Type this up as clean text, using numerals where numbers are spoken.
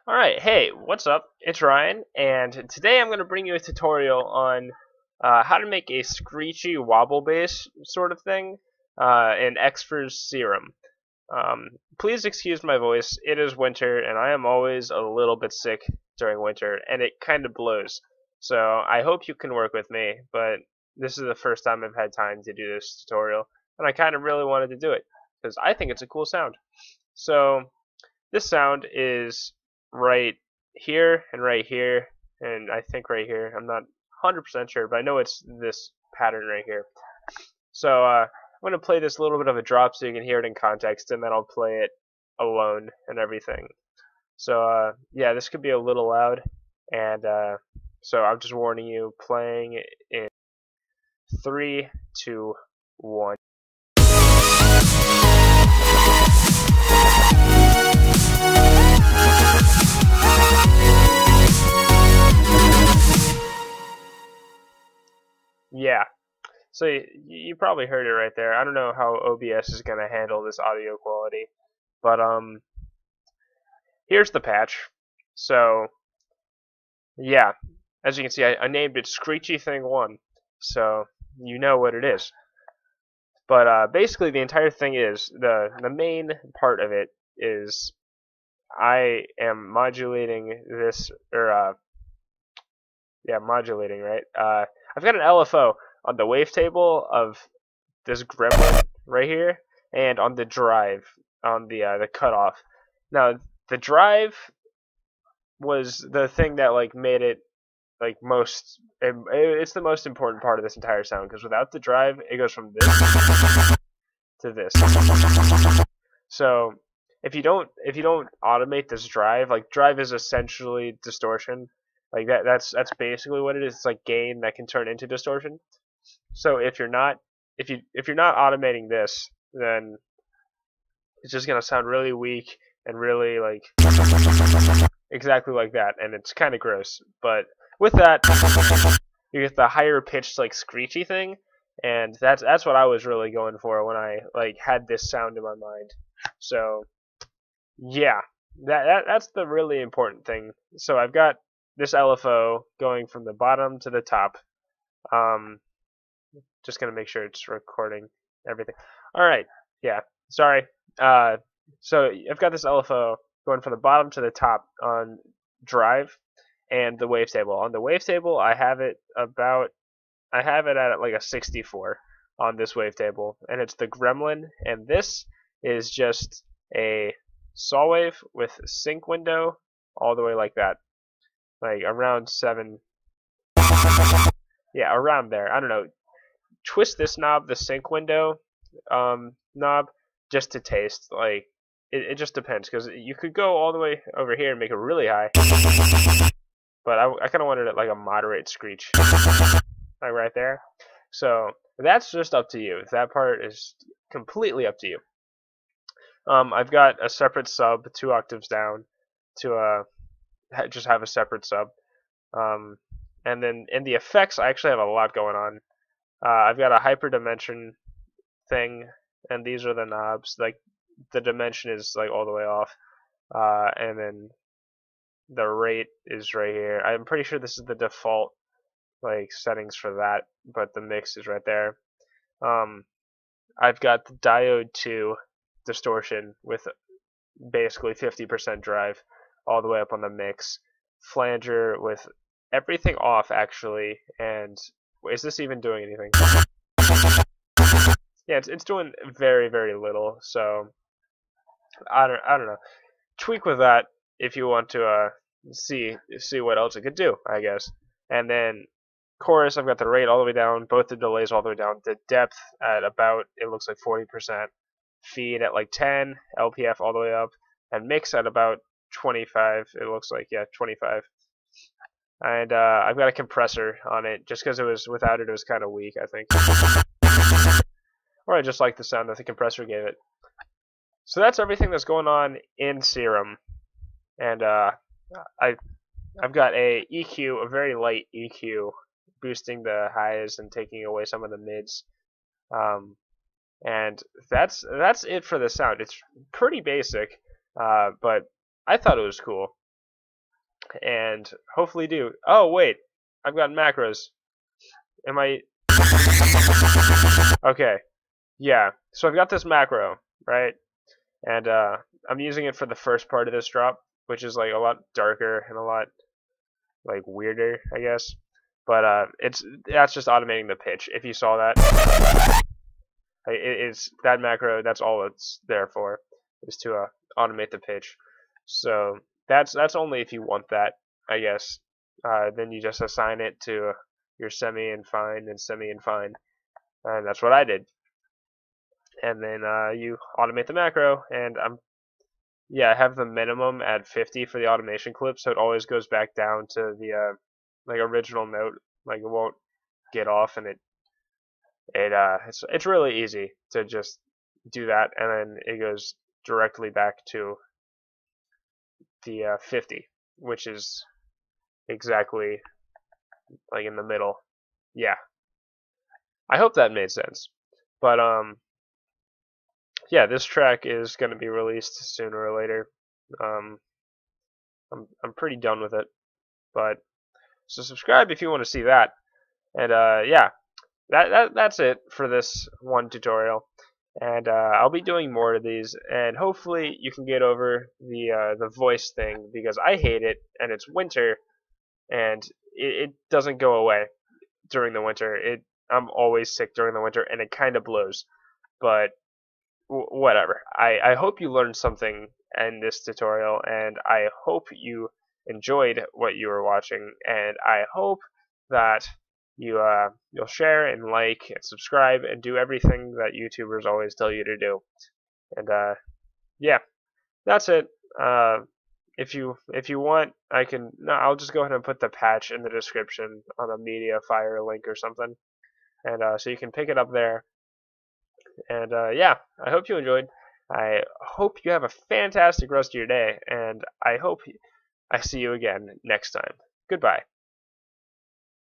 Alright, hey, what's up? It's Ryan, and today I'm going to bring you a tutorial on how to make a Screechy Wobble bass sort of thing in Xfer's Serum. Please excuse my voice, it is winter, and I am always a little bit sick during winter, and it kind of blows. So I hope you can work with me, but this is the first time I've had time to do this tutorial, and I kind of really wanted to do it, because I think it's a cool sound. So this sound is right here and right here, and I think right here. I'm not 100% sure, but I know it's this pattern right here. So I'm going to play this little bit of a drop so you can hear it in context, and then I'll play it alone and everything. So yeah, this could be a little loud, and so I'm just warning you, playing in 3, 2, 1. Yeah, so you probably heard it right there. I don't know how OBS is going to handle this audio quality, but here's the patch. So yeah, as you can see, I named it Screechy Thing 1, so you know what it is. But basically, the entire thing is the main part of it is I am modulating this, or yeah, modulating, right? I've got an LFO on the wavetable of this gremlin right here, and on the drive, on the cutoff. Now, the drive was the thing that like made it like it's the most important part of this entire sound, because without the drive, it goes from this to this. So if you don't automate this drive, like drive is essentially distortion. Like that's basically what it is. It's like gain that can turn into distortion. So if you're not automating this, then it's just gonna sound really weak and really like exactly like that, and it's kind of gross. But with that, you get the higher pitched like screechy thing, and that's what I was really going for when I like had this sound in my mind. So yeah, that's the really important thing. So I've got this LFO going from the bottom to the top. Um, just gonna make sure it's recording everything. All right, yeah, sorry. So I've got this LFO going from the bottom to the top on drive and the wavetable. On the wavetable, I have it at like a 64 on this wavetable, and it's the Gremlin, and this is just a saw wave with sync window all the way like that, like around 7. Yeah, around there. I don't know. Twist this knob, the sync window knob, just to taste. Like it just depends, because you could go all the way over here and make it really high, but I kind of wanted it like a moderate screech, like right there. So that's just up to you. That part is completely up to you. I've got a separate sub 2 octaves down to just have a separate sub. And then in the effects, I actually have a lot going on. I've got a hyperdimension thing, and these are the knobs. Like the dimension is like all the way off, and then the rate is right here. I'm pretty sure this is the default like settings for that, but the mix is right there. I've got the diode 2 distortion with basically 50% drive all the way up on the mix. Flanger with everything off actually, and is this even doing anything? Yeah, it's doing very, very little, so I don't know. Tweak with that if you want to see what else it could do, I guess. And then chorus, I've got the rate all the way down, both the delays all the way down, the depth at about, it looks like 40%, feed at like 10, LPF all the way up, and mix at about 25, it looks like, yeah, 25. And I've got a compressor on it, just because it was, without it, it was kind of weak, I think. Or I just like the sound that the compressor gave it. So that's everything that's going on in Serum. And I've got a EQ, a very light EQ, boosting the highs and taking away some of the mids. And that's it for the sound. It's pretty basic, but I thought it was cool. and hopefully do. Oh wait, I've got macros. Am I? Okay, yeah. So I've got this macro, right? And I'm using it for the first part of this drop, which is like a lot darker and a lot like weirder, I guess. But that's just automating the pitch. If you saw that, it's that macro. That's all it's there for, is to automate the pitch. So that's only if you want that, I guess. Then you just assign it to your semi and fine and semi and fine, and that's what I did. And then you automate the macro, and I have the minimum at 50 for the automation clip, so it always goes back down to the like original note. Like it won't get off, and it's really easy to just do that, and then it goes directly back to the 50, which is exactly like in the middle. Yeah, I hope that made sense. But yeah, this track is going to be released sooner or later. I'm pretty done with it, but so subscribe if you want to see that. And yeah, that's it for this one tutorial. And I'll be doing more of these, and hopefully you can get over the voice thing, because I hate it, and it's winter, and it doesn't go away during the winter. I'm always sick during the winter, and it kind of blows. But whatever. I hope you learned something in this tutorial, and I hope you enjoyed what you were watching, and I hope that you'll share and like and subscribe and do everything that YouTubers always tell you to do. And yeah, that's it. If you want, I'll just go ahead and put the patch in the description on a Mediafire link or something, and so you can pick it up there. And yeah, I hope you enjoyed. I hope you have a fantastic rest of your day, and I hope I see you again next time. Goodbye.